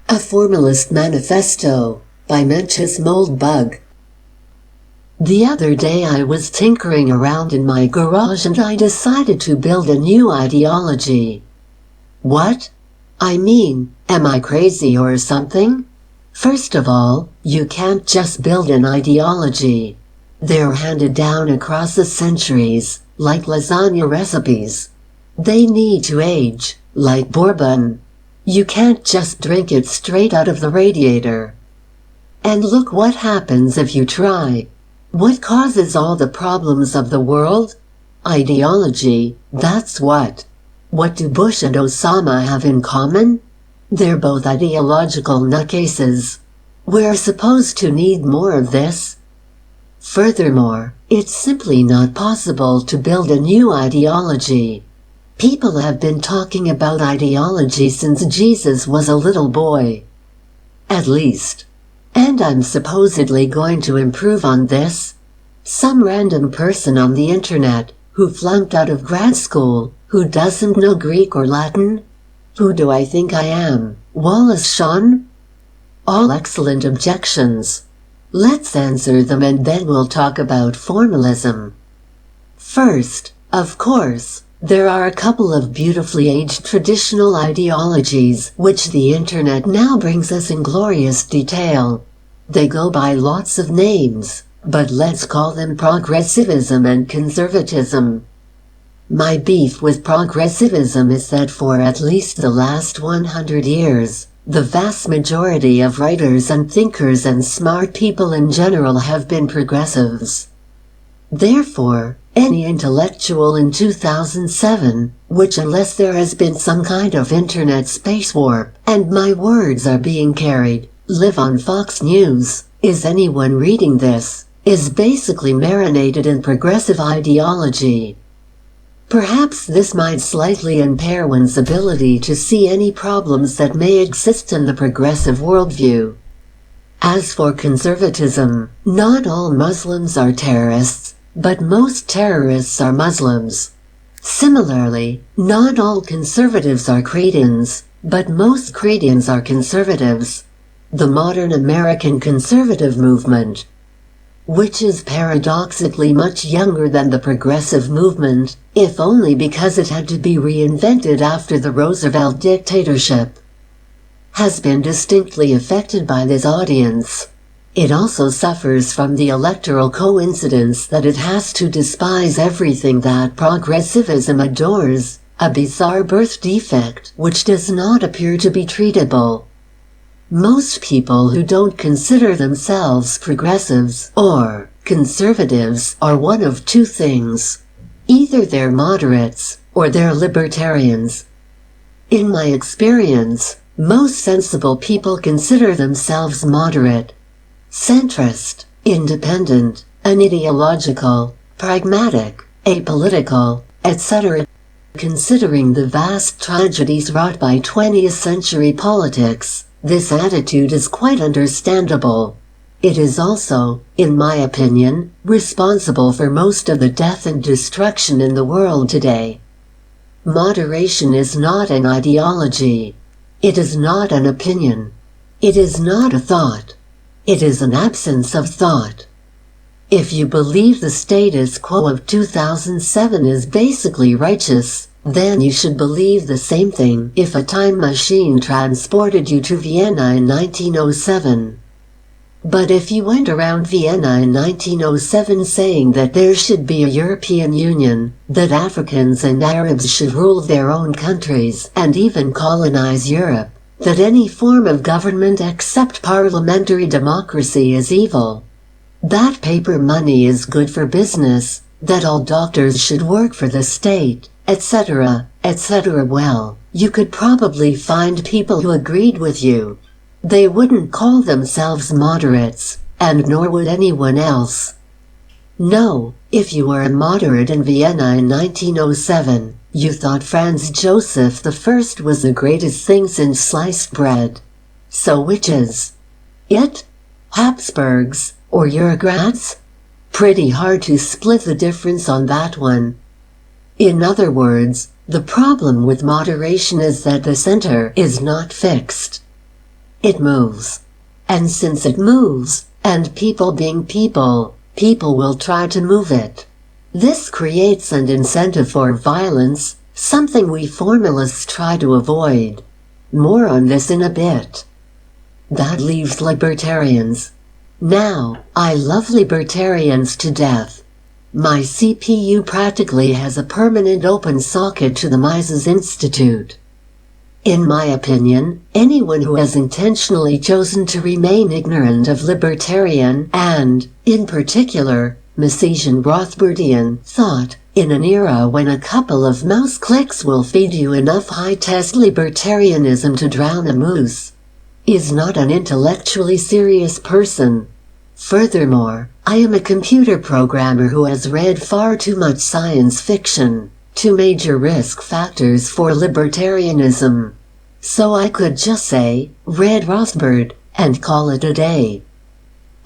A Formalist Manifesto by Mencius Moldbug. The other day I was tinkering around in my garage and I decided to build a new ideology. What? I mean, am I crazy or something? First of all, you can't just build an ideology. They're handed down across the centuries, like lasagna recipes. They need to age, like bourbon. You can't just drink it straight out of the radiator. And look what happens if you try. What causes all the problems of the world? Ideology, that's what. What do Bush and Osama have in common? They're both ideological nutcases. We're supposed to need more of this. Furthermore, it's simply not possible to build a new ideology. People have been talking about ideology since Jesus was a little boy. At least. And I'm supposedly going to improve on this. Some random person on the internet, who flunked out of grad school, who doesn't know Greek or Latin? Who do I think I am, Wallace Shawn? All excellent objections. Let's answer them and then we'll talk about formalism. First, of course, there are a couple of beautifully aged traditional ideologies which the internet now brings us in glorious detail. They go by lots of names, but let's call them progressivism and conservatism. My beef with progressivism is that for at least the last 100 years, the vast majority of writers and thinkers and smart people in general have been progressives. Therefore, any intellectual in 2007, which unless there has been some kind of internet space warp, and my words are being carried, live on Fox News, is anyone reading this, is basically marinated in progressive ideology. Perhaps this might slightly impair one's ability to see any problems that may exist in the progressive worldview. As for conservatism, not all Muslims are terrorists, but most terrorists are Muslims. Similarly, not all conservatives are Cretans, but most Cretans are conservatives. The modern American conservative movement, which is paradoxically much younger than the progressive movement, if only because it had to be reinvented after the Roosevelt dictatorship, has been distinctly affected by this audience. It also suffers from the electoral coincidence that it has to despise everything that progressivism adores, a bizarre birth defect which does not appear to be treatable. Most people who don't consider themselves progressives or conservatives are one of two things. Either they're moderates or they're libertarians. In my experience, most sensible people consider themselves moderate, centrist, independent, unideological, pragmatic, apolitical, etc. Considering the vast tragedies wrought by 20th century politics, this attitude is quite understandable. It is also, in my opinion, responsible for most of the death and destruction in the world today. Moderation is not an ideology. It is not an opinion. It is not a thought. It is an absence of thought. If you believe the status quo of 2007 is basically righteous, then you should believe the same thing if a time machine transported you to Vienna in 1907. But if you went around Vienna in 1907 saying that there should be a European Union, that Africans and Arabs should rule their own countries and even colonize Europe, that any form of government except parliamentary democracy is evil, that paper money is good for business, that all doctors should work for the state, etc., etc. Well, you could probably find people who agreed with you. They wouldn't call themselves moderates, and nor would anyone else. No, if you were a moderate in Vienna in 1907, you thought Franz Joseph I was the greatest thing since sliced bread. So which is it? Habsburgs or Eurocrats? Pretty hard to split the difference on that one. In other words, the problem with moderation is that the center is not fixed. it moves. And since it moves, and people being people, people will try to move it. This creates an incentive for violence, something we formalists try to avoid. More on this in a bit. That leaves libertarians. Now, I love libertarians to death. My CPU practically has a permanent open socket to the Mises Institute. In my opinion, anyone who has intentionally chosen to remain ignorant of libertarian and, in particular, Misesian Rothbardian thought, in an era when a couple of mouse clicks will feed you enough high-test libertarianism to drown a moose, is not an intellectually serious person. Furthermore, I am a computer programmer who has read far too much science fiction, two major risk factors for libertarianism. So I could just say, read Rothbard, and call it a day.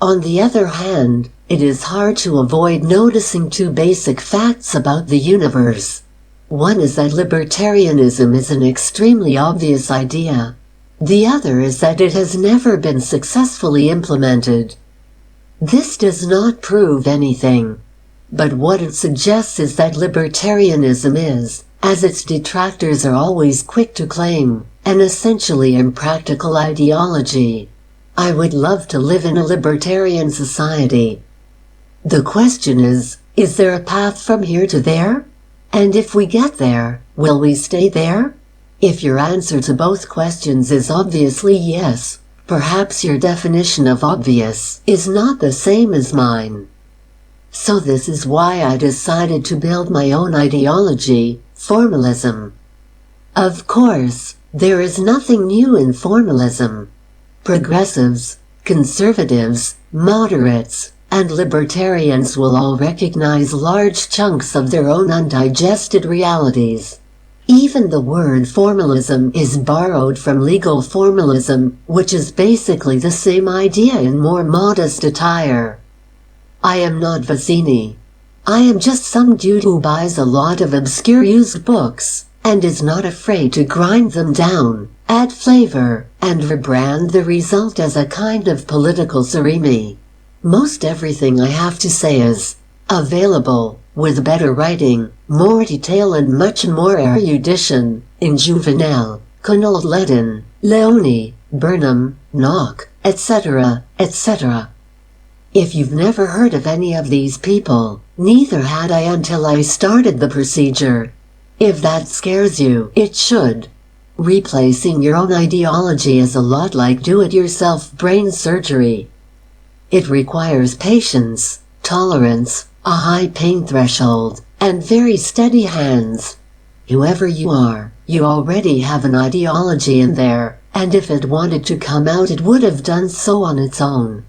On the other hand, it is hard to avoid noticing two basic facts about the universe. One is that libertarianism is an extremely obvious idea. The other is that it has never been successfully implemented. This does not prove anything. But what it suggests is that libertarianism is, as its detractors are always quick to claim, an essentially impractical ideology. I would love to live in a libertarian society. The question is there a path from here to there? And if we get there, will we stay there? If your answer to both questions is obviously yes, perhaps your definition of obvious is not the same as mine. So this is why I decided to build my own ideology, formalism. Of course, there is nothing new in formalism. Progressives, conservatives, moderates, and libertarians will all recognize large chunks of their own undigested realities. Even the word formalism is borrowed from legal formalism, which is basically the same idea in more modest attire. I am not Vizzini. I am just some dude who buys a lot of obscure used books, and is not afraid to grind them down, add flavor, and rebrand the result as a kind of political surimi. Most everything I have to say is available, with better writing, more detail and much more erudition, in Juvenal, Conald Ledin, Leone, Burnham, Knock, etc., etc. If you've never heard of any of these people, neither had I until I started the procedure. If that scares you, it should. Replacing your own ideology is a lot like do-it-yourself brain surgery. It requires patience, tolerance, a high pain threshold, and very steady hands. Whoever you are, you already have an ideology in there, and if it wanted to come out it would have done so on its own.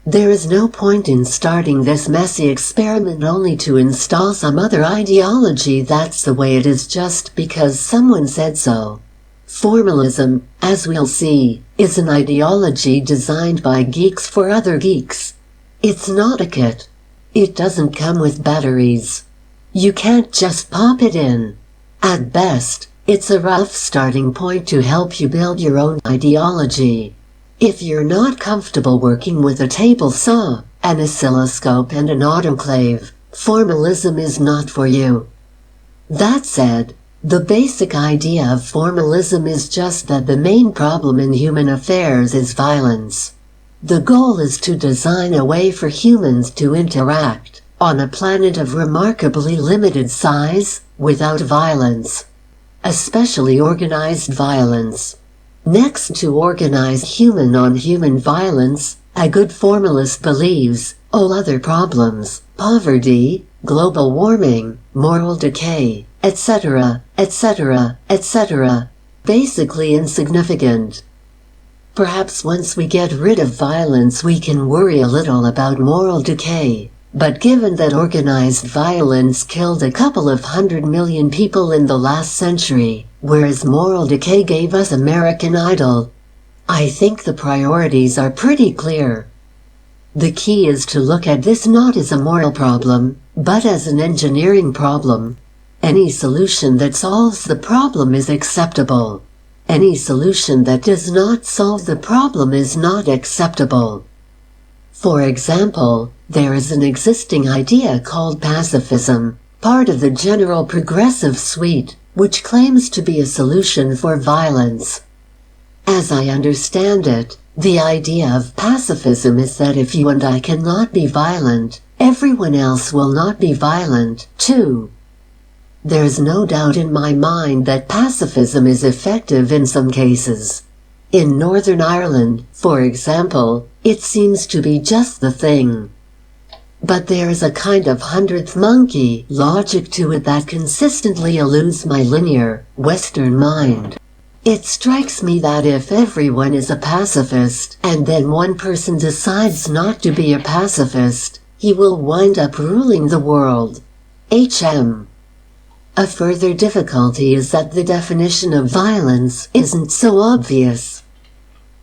There is no point in starting this messy experiment only to install some other ideology that's the way it is just because someone said so. Formalism, as we'll see, is an ideology designed by geeks for other geeks. It's not a kit. It doesn't come with batteries. You can't just pop it in. At best, it's a rough starting point to help you build your own ideology. If you're not comfortable working with a table saw, an oscilloscope and an autoclave, formalism is not for you. That said, the basic idea of formalism is just that the main problem in human affairs is violence. The goal is to design a way for humans to interact, on a planet of remarkably limited size, without violence. Especially organized violence. Next to organized human-on-human violence, a good formalist believes all other problems, poverty, global warming, moral decay, etc., etc., etc., basically insignificant. Perhaps once we get rid of violence we can worry a little about moral decay, but given that organized violence killed a couple of 100 million people in the last century, whereas moral decay gave us American Idol, I think the priorities are pretty clear. The key is to look at this not as a moral problem, but as an engineering problem. Any solution that solves the problem is acceptable. Any solution that does not solve the problem is not acceptable. For example, there is an existing idea called pacifism, part of the general progressive suite, which claims to be a solution for violence. As I understand it, the idea of pacifism is that if you and I cannot be violent, everyone else will not be violent, too. There's no doubt in my mind that pacifism is effective in some cases. In Northern Ireland, for example, it seems to be just the thing. But there is a kind of hundredth monkey logic to it that consistently eludes my linear, Western mind. It strikes me that if everyone is a pacifist, and then one person decides not to be a pacifist, he will wind up ruling the world. H.M. A further difficulty is that the definition of violence isn't so obvious.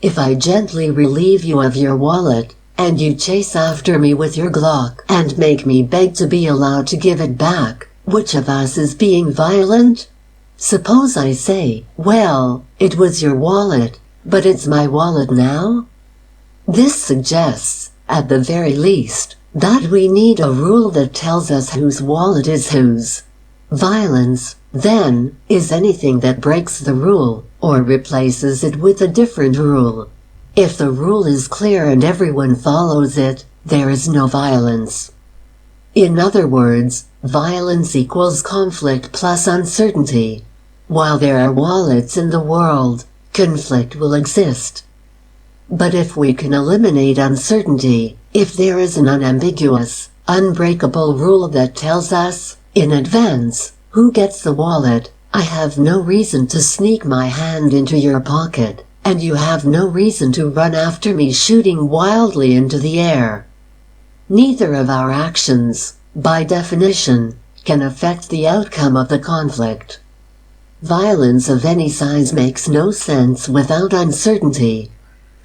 If I gently relieve you of your wallet, and you chase after me with your Glock and make me beg to be allowed to give it back, which of us is being violent? Suppose I say, well, it was your wallet, but it's my wallet now? This suggests, at the very least, that we need a rule that tells us whose wallet is whose. Violence, then, is anything that breaks the rule, or replaces it with a different rule. If the rule is clear and everyone follows it, there is no violence. In other words, violence equals conflict plus uncertainty. While there are wallets in the world, conflict will exist. But if we can eliminate uncertainty, if there is an unambiguous, unbreakable rule that tells us, in advance, who gets the wallet, I have no reason to sneak my hand into your pocket, and you have no reason to run after me shooting wildly into the air. Neither of our actions, by definition, can affect the outcome of the conflict. Violence of any size makes no sense without uncertainty.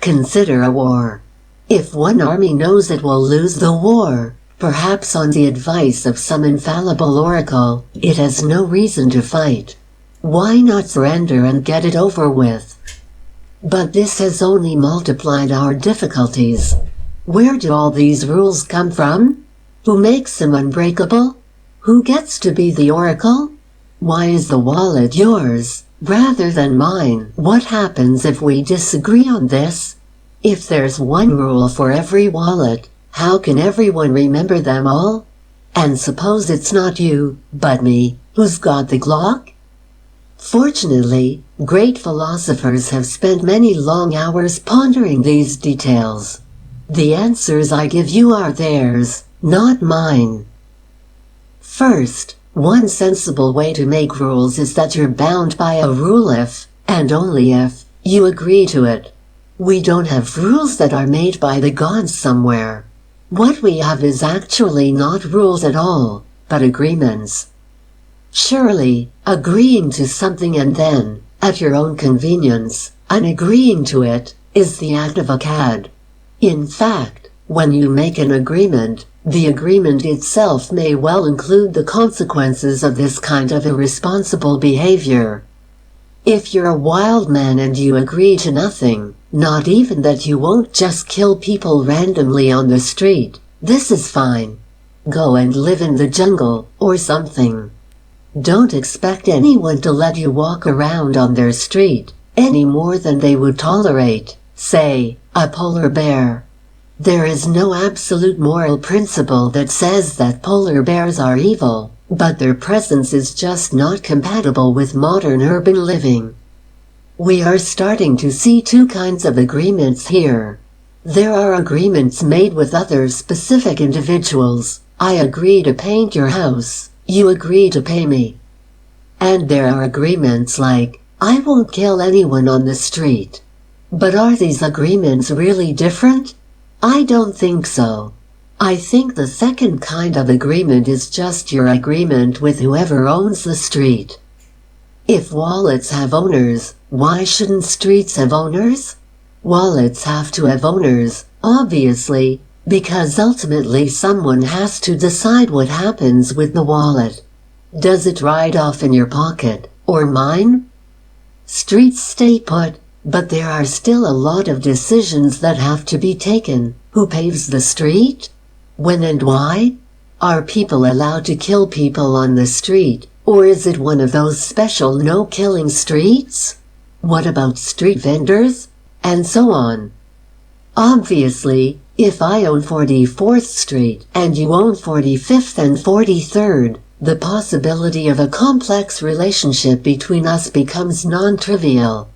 Consider a war. If one army knows it will lose the war, perhaps on the advice of some infallible oracle, it has no reason to fight. Why not surrender and get it over with? But this has only multiplied our difficulties. Where do all these rules come from? Who makes them unbreakable? Who gets to be the oracle? Why is the wallet yours, rather than mine? What happens if we disagree on this? If there's one rule for every wallet, how can everyone remember them all? And suppose it's not you, but me, who's got the Glock? Fortunately, great philosophers have spent many long hours pondering these details. The answers I give you are theirs, not mine. First, one sensible way to make rules is that you're bound by a rule if, and only if, you agree to it. We don't have rules that are made by the gods somewhere. What we have is actually not rules at all, but agreements. Surely, agreeing to something and then, at your own convenience, unagreeing to it, is the act of a cad. In fact, when you make an agreement, the agreement itself may well include the consequences of this kind of irresponsible behavior. If you're a wild man and you agree to nothing, not even that you won't just kill people randomly on the street, this is fine. Go and live in the jungle, or something. Don't expect anyone to let you walk around on their street, any more than they would tolerate, say, a polar bear. There is no absolute moral principle that says that polar bears are evil, but their presence is just not compatible with modern urban living. We are starting to see two kinds of agreements here. There are agreements made with other specific individuals. I agree to paint your house, you agree to pay me. And there are agreements like, I won't kill anyone on the street. But are these agreements really different? I don't think so. I think the second kind of agreement is just your agreement with whoever owns the street. If wallets have owners, why shouldn't streets have owners? Wallets have to have owners, obviously, because ultimately someone has to decide what happens with the wallet. Does it ride off in your pocket, or mine? Streets stay put, but there are still a lot of decisions that have to be taken. Who paves the street? When and why? Are people allowed to kill people on the street, or is it one of those special no-killing streets? What about street vendors? And so on. Obviously, if I own 44th Street and you own 45th and 43rd, the possibility of a complex relationship between us becomes non-trivial.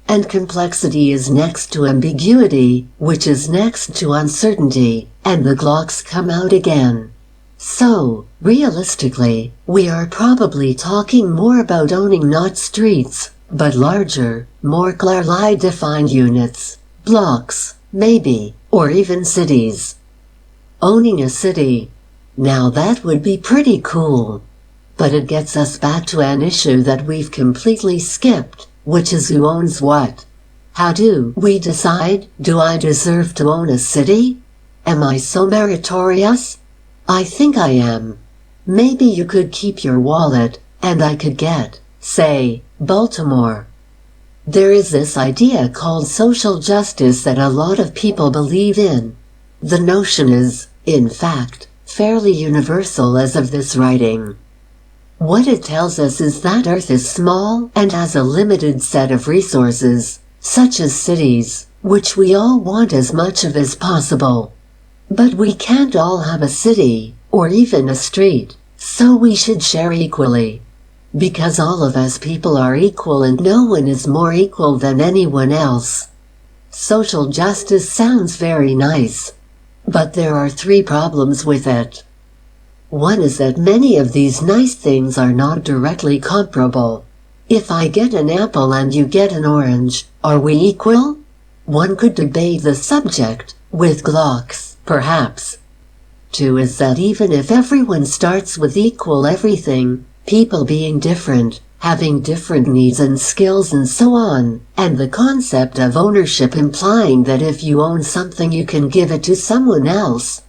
And complexity is next to ambiguity, which is next to uncertainty, and the clocks come out again. So, realistically, we are probably talking more about owning not streets, but larger, more clearly defined units, blocks, maybe, or even cities. Owning a city. Now that would be pretty cool. But it gets us back to an issue that we've completely skipped, which is who owns what. How do we decide? Do I deserve to own a city? Am I so meritorious? I think I am. Maybe you could keep your wallet, and I could get, say, Baltimore. There is this idea called social justice that a lot of people believe in. The notion is, in fact, fairly universal as of this writing. What it tells us is that Earth is small and has a limited set of resources, such as cities, which we all want as much of as possible. But we can't all have a city, or even a street, so we should share equally. Because all of us people are equal and no one is more equal than anyone else. Social justice sounds very nice. But there are 3 problems with it. One is that many of these nice things are not directly comparable. If I get an apple and you get an orange, are we equal? One could debate the subject, with Glocks, perhaps. 2 is that even if everyone starts with equal everything, people being different, having different needs and skills and so on, and the concept of ownership implying that if you own something you can give it to someone else,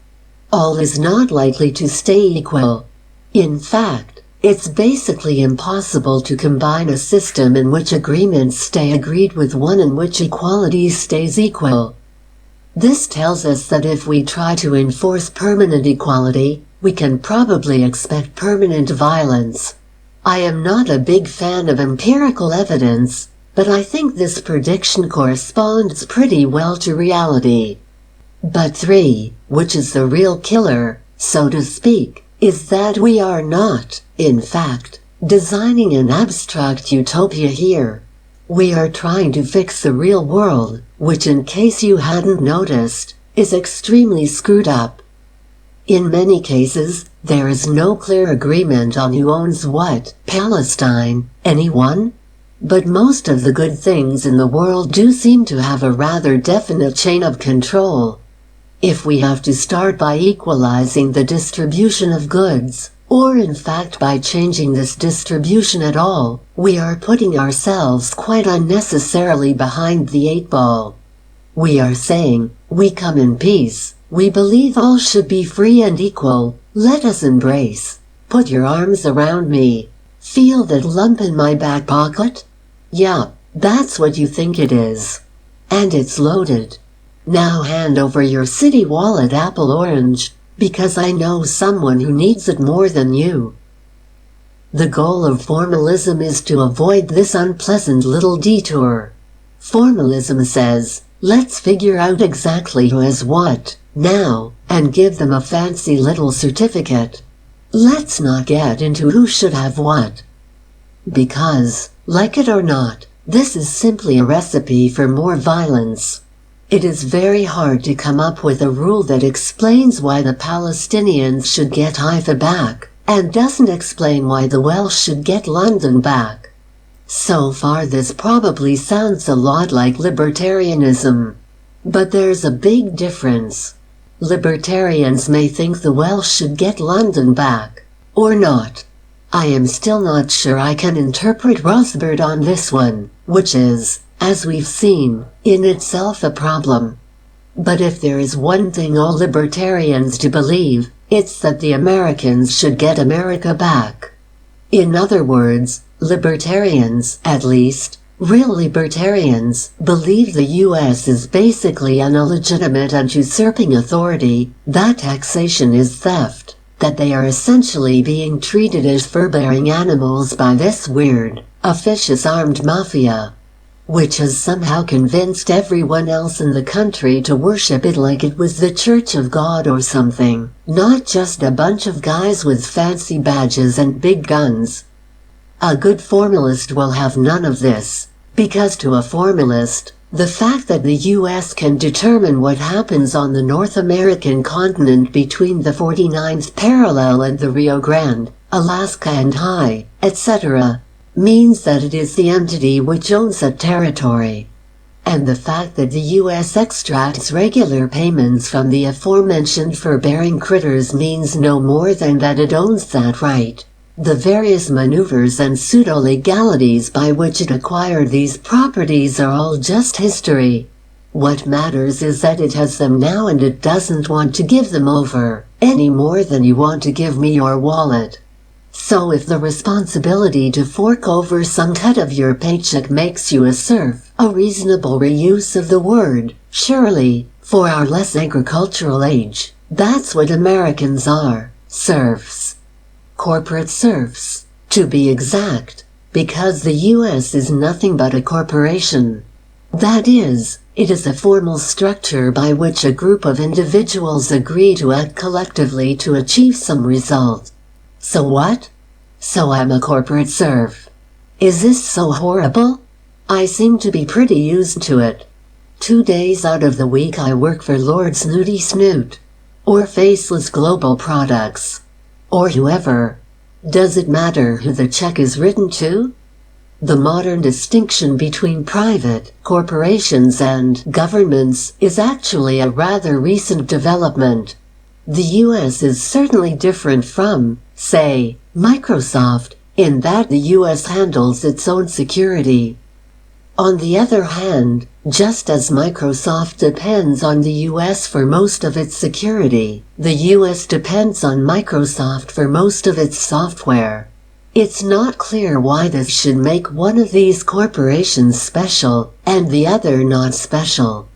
all is not likely to stay equal. In fact, it's basically impossible to combine a system in which agreements stay agreed with one in which equality stays equal. This tells us that if we try to enforce permanent equality, we can probably expect permanent violence. I am not a big fan of empirical evidence, but I think this prediction corresponds pretty well to reality. But 3, which is the real killer, so to speak, is that we are not, in fact, designing an abstract utopia here. We are trying to fix the real world, which, in case you hadn't noticed, is extremely screwed up. In many cases, there is no clear agreement on who owns what. Palestine, anyone? But most of the good things in the world do seem to have a rather definite chain of control. If we have to start by equalizing the distribution of goods, or in fact by changing this distribution at all, we are putting ourselves quite unnecessarily behind the 8 ball. We are saying, we come in peace, we believe all should be free and equal, let us embrace. Put your arms around me. Feel that lump in my back pocket? Yeah, that's what you think it is. And it's loaded. Now hand over your city wallet apple orange, because I know someone who needs it more than you. The goal of formalism is to avoid this unpleasant little detour. Formalism says, let's figure out exactly who has what, now, and give them a fancy little certificate. Let's not get into who should have what. Because, like it or not, this is simply a recipe for more violence. It is very hard to come up with a rule that explains why the Palestinians should get Haifa back, and doesn't explain why the Welsh should get London back. So far this probably sounds a lot like libertarianism. But there's a big difference. Libertarians may think the Welsh should get London back, or not. I am still not sure I can interpret Rosbert on this one, which is, as we've seen, in itself a problem. But if there is one thing all libertarians do believe, it's that the Americans should get America back. In other words, libertarians, at least, Real libertarians believe the U.S. is basically an illegitimate and usurping authority, that taxation is theft, that they are essentially being treated as fur-bearing animals by this weird, officious armed mafia, which has somehow convinced everyone else in the country to worship it like it was the Church of God or something, not just a bunch of guys with fancy badges and big guns. A good formalist will have none of this, because to a formalist, the fact that the U.S. can determine what happens on the North American continent between the 49th parallel and the Rio Grande, Alaska and High, etc., means that it is the entity which owns that territory. And the fact that the U.S. extracts regular payments from the aforementioned fur-bearing critters means no more than that it owns that right. The various maneuvers and pseudo-legalities by which it acquired these properties are all just history. What matters is that it has them now and it doesn't want to give them over, any more than you want to give me your wallet. So if the responsibility to fork over some cut of your paycheck makes you a serf, a reasonable reuse of the word, surely, for our less agricultural age, that's what Americans are, serfs. Corporate serfs, to be exact, because the U.S. is nothing but a corporation. That is, it is a formal structure by which a group of individuals agree to act collectively to achieve some result. So what? So I'm a corporate serf. Is this so horrible? I seem to be pretty used to it. 2 days out of the week I work for Lord Snooty Snoot. Or Faceless Global Products. Or whoever. Does it matter who the check is written to? The modern distinction between private corporations and governments is actually a rather recent development. The U.S. is certainly different from, say, Microsoft, in that the U.S. handles its own security. On the other hand, just as Microsoft depends on the U.S. for most of its security, the U.S. depends on Microsoft for most of its software. It's not clear why this should make one of these corporations special and the other not special.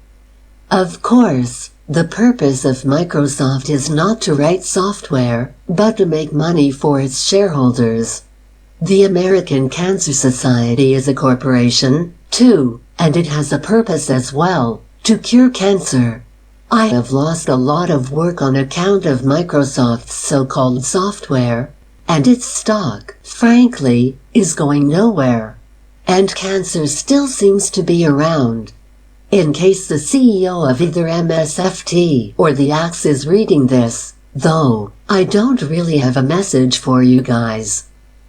Of course, the purpose of Microsoft is not to write software, but to make money for its shareholders. The American Cancer Society is a corporation, too, and it has a purpose as well, to cure cancer. I have lost a lot of work on account of Microsoft's so-called software, and its stock, frankly, is going nowhere. And cancer still seems to be around. In case the CEO of either MSFT or the Axe is reading this, though, I don't really have a message for you guys.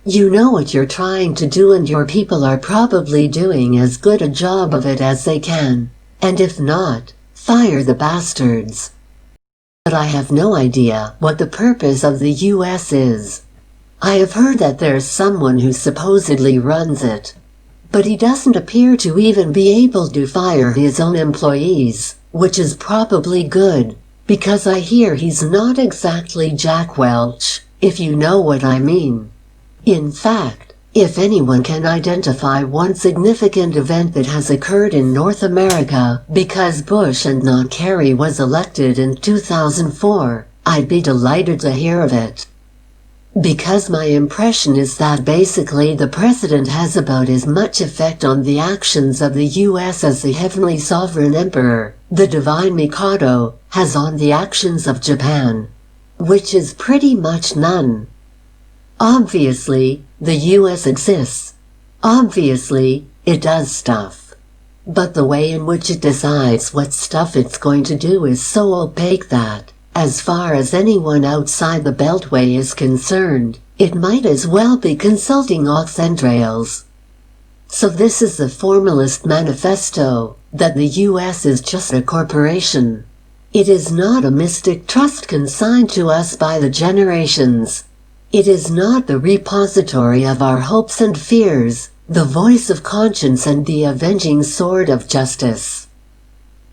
You know what you're trying to do and your people are probably doing as good a job of it as they can. And if not, fire the bastards. But I have no idea what the purpose of the US is. I have heard that there's someone who supposedly runs it. But he doesn't appear to even be able to fire his own employees, which is probably good, because I hear he's not exactly Jack Welch, if you know what I mean. In fact, if anyone can identify one significant event that has occurred in North America because Bush and not Kerry was elected in 2004, I'd be delighted to hear of it. Because my impression is that basically the president has about as much effect on the actions of the US as the heavenly sovereign emperor, the divine Mikado, has on the actions of Japan. Which is pretty much none. Obviously, the US exists. Obviously, it does stuff. But the way in which it decides what stuff it's going to do is so opaque that, as far as anyone outside the Beltway is concerned, it might as well be consulting ox entrails. So this is the Formalist Manifesto, that the US is just a corporation. It is not a mystic trust consigned to us by the generations. It is not the repository of our hopes and fears, the voice of conscience and the avenging sword of justice.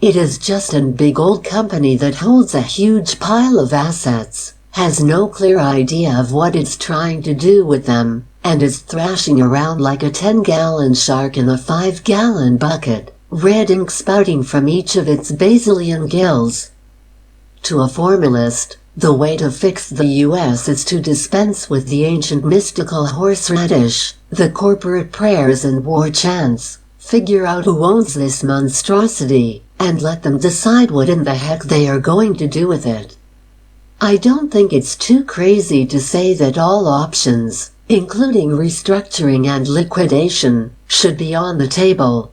It is just a big old company that holds a huge pile of assets, has no clear idea of what it's trying to do with them, and is thrashing around like a 10-gallon shark in a 5-gallon bucket, red ink spouting from each of its basilian gills. To a formalist, the way to fix the U.S. is to dispense with the ancient mystical horseradish, the corporate prayers and war chants, figure out who owns this monstrosity, and let them decide what in the heck they are going to do with it. I don't think it's too crazy to say that all options, including restructuring and liquidation, should be on the table.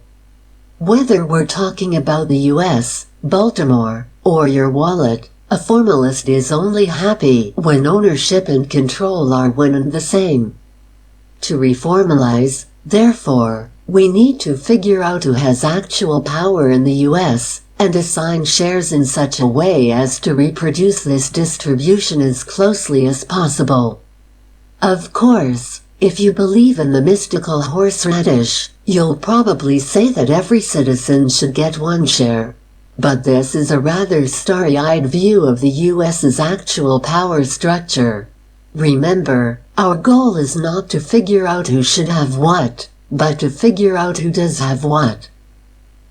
Whether we're talking about the U.S., Baltimore, or your wallet, a formalist is only happy when ownership and control are one and the same. To reformalize, therefore, we need to figure out who has actual power in the U.S., and assign shares in such a way as to reproduce this distribution as closely as possible. Of course, if you believe in the mystical horseradish, you'll probably say that every citizen should get one share. But this is a rather starry-eyed view of the U.S.'s actual power structure. Remember, our goal is not to figure out who should have what, but to figure out who does have what.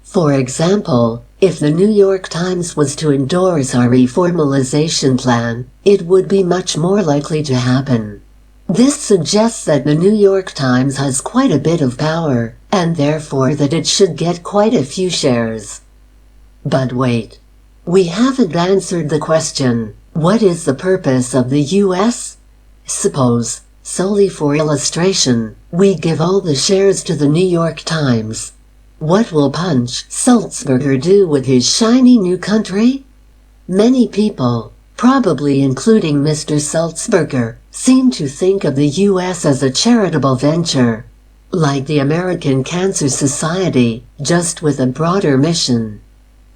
For example, if the New York Times was to endorse our reformalization plan, it would be much more likely to happen. This suggests that the New York Times has quite a bit of power, and therefore that it should get quite a few shares. But wait. We haven't answered the question, what is the purpose of the U.S.? Suppose, solely for illustration, we give all the shares to the New York Times. What will Punch Sulzberger do with his shiny new country? Many people, probably including Mr. Sulzberger, seem to think of the U.S. as a charitable venture, like the American Cancer Society, just with a broader mission.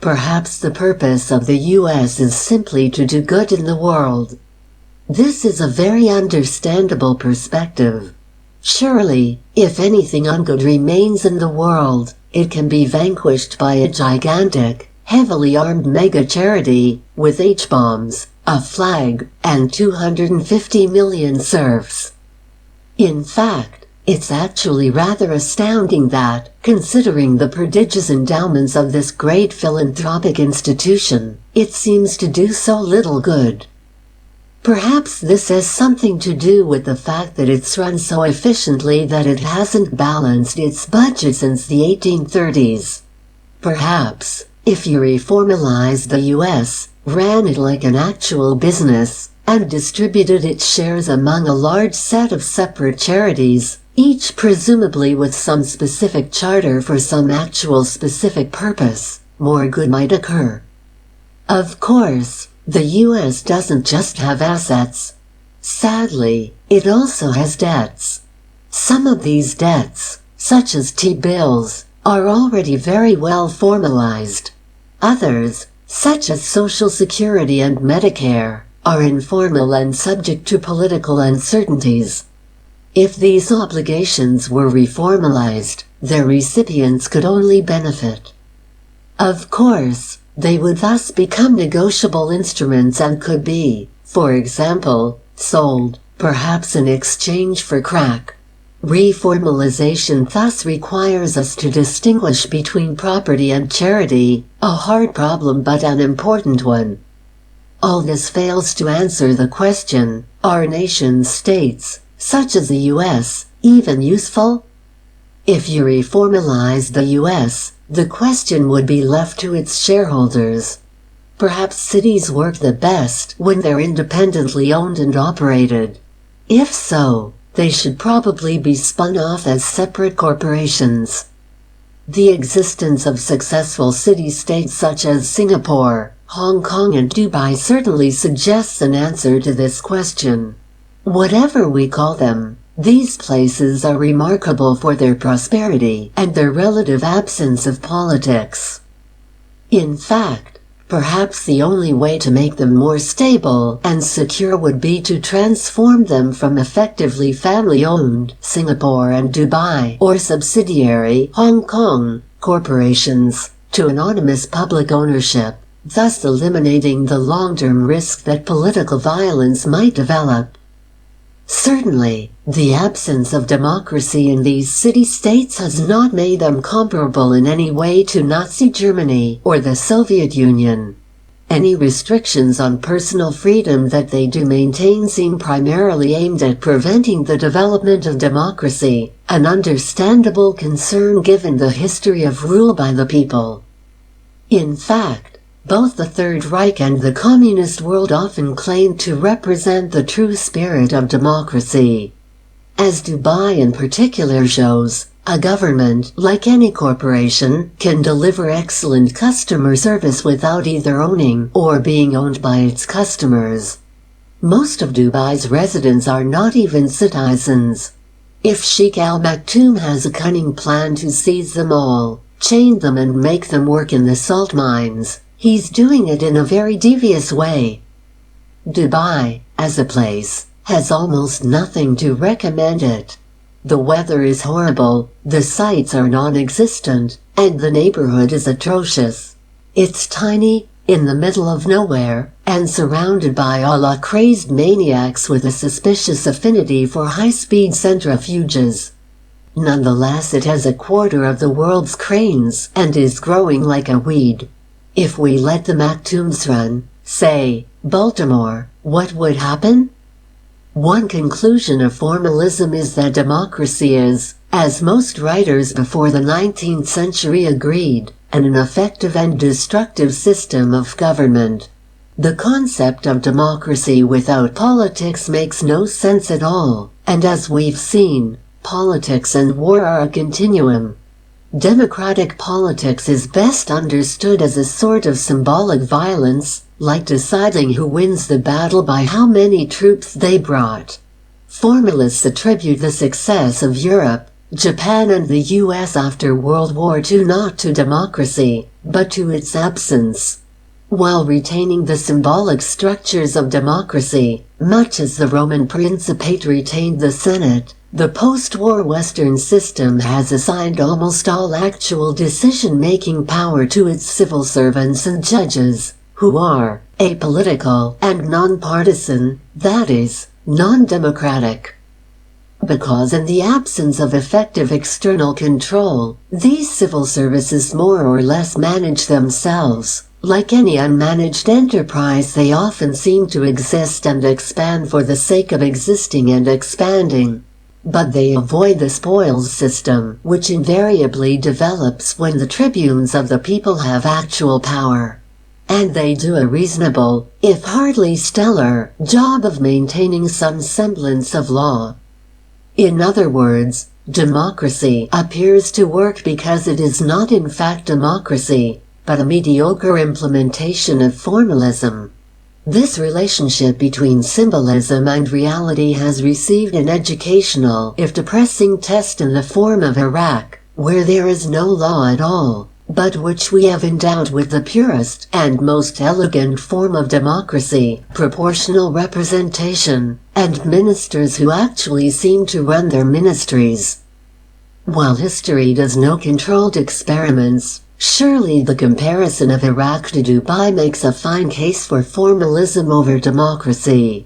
Perhaps the purpose of the U.S. is simply to do good in the world. This is a very understandable perspective. Surely, if anything ungood remains in the world, it can be vanquished by a gigantic, heavily armed mega-charity, with H-bombs, a flag, and 250 million serfs. In fact, it's actually rather astounding that, considering the prodigious endowments of this great philanthropic institution, it seems to do so little good. Perhaps this has something to do with the fact that it's run so efficiently that it hasn't balanced its budget since the 1830s. Perhaps, if you reformalized the U.S., ran it like an actual business, and distributed its shares among a large set of separate charities, each presumably with some specific charter for some actual specific purpose, more good might occur. Of course, the U.S. doesn't just have assets. Sadly, it also has debts. Some of these debts, such as T-bills, are already very well formalized. Others, such as Social Security and Medicare, are informal and subject to political uncertainties. If these obligations were reformalized, their recipients could only benefit. Of course, they would thus become negotiable instruments and could be, for example, sold, perhaps in exchange for crack. Reformalization thus requires us to distinguish between property and charity, a hard problem but an important one. All this fails to answer the question, are nation-states, such as the U.S., even useful? If you reformalize the U.S., the question would be left to its shareholders. Perhaps cities work the best when they're independently owned and operated. If so, they should probably be spun off as separate corporations. The existence of successful city-states such as Singapore, Hong Kong and Dubai certainly suggests an answer to this question. Whatever we call them, these places are remarkable for their prosperity and their relative absence of politics. In fact, perhaps the only way to make them more stable and secure would be to transform them from effectively family-owned Singapore and Dubai or subsidiary Hong Kong corporations to anonymous public ownership, thus eliminating the long-term risk that political violence might develop. Certainly, the absence of democracy in these city-states has not made them comparable in any way to Nazi Germany or the Soviet Union. Any restrictions on personal freedom that they do maintain seem primarily aimed at preventing the development of democracy, an understandable concern given the history of rule by the people. In fact, both the Third Reich and the communist world often claimed to represent the true spirit of democracy. As Dubai in particular shows, a government, like any corporation, can deliver excellent customer service without either owning or being owned by its customers. Most of Dubai's residents are not even citizens. If Sheikh Al Maktoum has a cunning plan to seize them all, chain them and make them work in the salt mines, he's doing it in a very devious way. Dubai, as a place, has almost nothing to recommend it. The weather is horrible, the sights are non-existent, and the neighborhood is atrocious. It's tiny, in the middle of nowhere, and surrounded by Allah-crazed maniacs with a suspicious affinity for high-speed centrifuges. Nonetheless, it has a quarter of the world's cranes and is growing like a weed. If we let the Maktoums run, say, Baltimore, what would happen? One conclusion of formalism is that democracy is, as most writers before the 19th century agreed, an ineffective and destructive system of government. The concept of democracy without politics makes no sense at all, and as we've seen, politics and war are a continuum. Democratic politics is best understood as a sort of symbolic violence, like deciding who wins the battle by how many troops they brought. Formalists attribute the success of Europe, Japan and the US after World War II not to democracy, but to its absence. While retaining the symbolic structures of democracy, much as the Roman Principate retained the Senate, the post-war Western system has assigned almost all actual decision-making power to its civil servants and judges, who are apolitical and non-partisan, that is, non-democratic. Because in the absence of effective external control, these civil services more or less manage themselves. Like any unmanaged enterprise, they often seem to exist and expand for the sake of existing and expanding. But they avoid the spoils system, which invariably develops when the tribunes of the people have actual power. And they do a reasonable, if hardly stellar, job of maintaining some semblance of law. In other words, democracy appears to work because it is not in fact democracy, but a mediocre implementation of formalism. This relationship between symbolism and reality has received an educational, if depressing, test in the form of Iraq, where there is no law at all, but which we have endowed with the purest and most elegant form of democracy, proportional representation, and ministers who actually seem to run their ministries. While history does no controlled experiments, surely the comparison of Iraq to Dubai makes a fine case for formalism over democracy.